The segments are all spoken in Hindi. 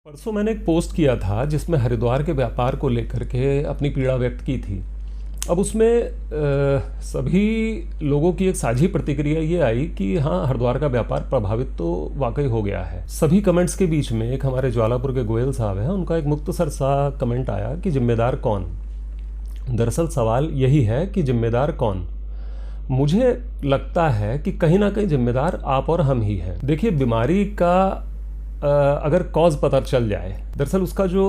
परसों मैंने एक पोस्ट किया था जिसमें हरिद्वार के व्यापार को लेकर के अपनी पीड़ा व्यक्त की थी। अब उसमें सभी लोगों की एक साझी प्रतिक्रिया ये आई कि हाँ, हरिद्वार का व्यापार प्रभावित तो वाकई हो गया है। सभी कमेंट्स के बीच में एक हमारे ज्वालापुर के गोयल साहब हैं, उनका एक मुख्तसर सा कमेंट आया कि जिम्मेदार कौन। दरअसल सवाल यही है कि जिम्मेदार कौन। मुझे लगता है कि कहीं ना कहीं जिम्मेदार आप और हम ही हैं। देखिए, बीमारी का अगर कॉज पता चल जाए, दरअसल उसका जो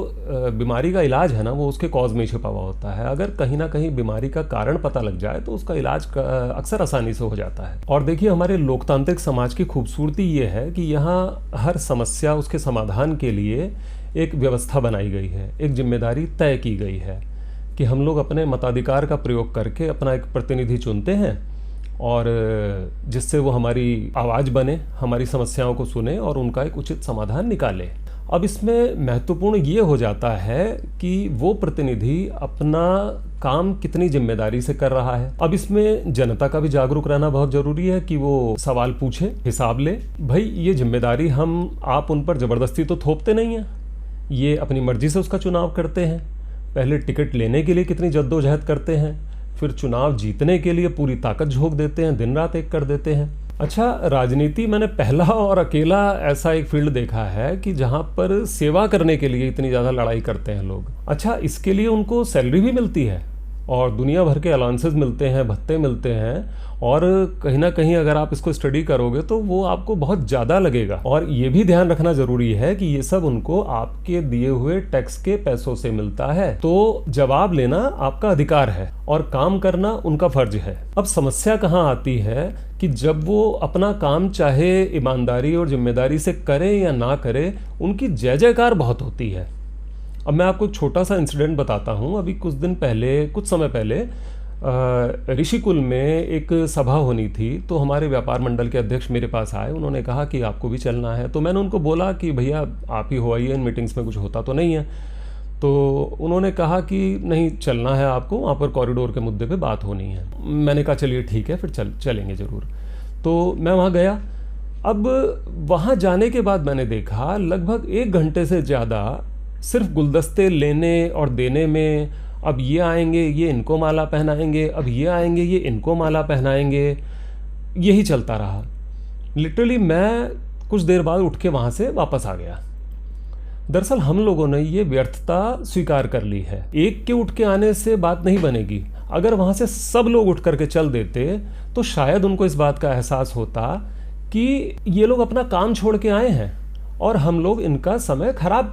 बीमारी का इलाज है ना, वो उसके कॉज में छुपा हुआ होता है। अगर कहीं ना कहीं बीमारी का कारण पता लग जाए तो उसका इलाज अक्सर आसानी से हो जाता है। और देखिए, हमारे लोकतांत्रिक समाज की खूबसूरती ये है कि यहाँ हर समस्या उसके समाधान के लिए एक व्यवस्था बनाई गई है, एक जिम्मेदारी तय की गई है कि हम लोग अपने मताधिकार का प्रयोग करके अपना एक प्रतिनिधि चुनते हैं और जिससे वो हमारी आवाज़ बने, हमारी समस्याओं को सुने और उनका एक उचित समाधान निकाले। अब इसमें महत्वपूर्ण ये हो जाता है कि वो प्रतिनिधि अपना काम कितनी जिम्मेदारी से कर रहा है। अब इसमें जनता का भी जागरूक रहना बहुत ज़रूरी है कि वो सवाल पूछे, हिसाब ले। भाई, ये जिम्मेदारी आप उन पर ज़बरदस्ती तो थोपते नहीं हैं, ये अपनी मर्जी से उसका चुनाव करते हैं। पहले टिकट लेने के लिए कितनी जद्दोजहद करते हैं, फिर चुनाव जीतने के लिए पूरी ताकत झोंक देते हैं, दिन रात एक कर देते हैं। अच्छा, राजनीति मैंने पहला और अकेला ऐसा एक फील्ड देखा है कि जहाँ पर सेवा करने के लिए इतनी ज़्यादा लड़ाई करते हैं लोग। अच्छा, इसके लिए उनको सैलरी भी मिलती है और दुनिया भर के अलाउंसेस मिलते हैं, भत्ते मिलते हैं, और कहीं ना कहीं अगर आप इसको स्टडी करोगे तो वो आपको बहुत ज़्यादा लगेगा। और ये भी ध्यान रखना ज़रूरी है कि ये सब उनको आपके दिए हुए टैक्स के पैसों से मिलता है। तो जवाब लेना आपका अधिकार है और काम करना उनका फर्ज है। अब समस्या कहाँ आती है कि जब वो अपना काम चाहे ईमानदारी और जिम्मेदारी से करें या ना करें, उनकी जय जयकार बहुत होती है। अब मैं आपको एक छोटा सा इंसिडेंट बताता हूँ। अभी कुछ समय पहले ऋषिकुल में एक सभा होनी थी, तो हमारे व्यापार मंडल के अध्यक्ष मेरे पास आए। उन्होंने कहा कि आपको भी चलना है। तो मैंने उनको बोला कि भैया आप ही हो आइए, इन मीटिंग्स में कुछ होता तो नहीं है। तो उन्होंने कहा कि नहीं, चलना है आपको, वहाँ पर कॉरिडोर के मुद्दे पे बात होनी है। मैंने कहा चलिए ठीक है, फिर चलेंगे ज़रूर। तो मैं वहाँ गया। अब वहाँ जाने के बाद मैंने देखा लगभग 1 घंटे से ज़्यादा सिर्फ गुलदस्ते लेने और देने में, अब ये आएंगे ये इनको माला पहनाएंगे, अब ये आएंगे ये इनको माला पहनाएंगे, यही चलता रहा। लिटरली मैं कुछ देर बाद उठ के वहाँ से वापस आ गया। दरअसल हम लोगों ने ये व्यर्थता स्वीकार कर ली है। एक के उठ के आने से बात नहीं बनेगी। अगर वहाँ से सब लोग उठ करके चल देते तो शायद उनको इस बात का एहसास होता कि ये लोग अपना काम छोड़ के आए हैं और हम लोग इनका समय खराब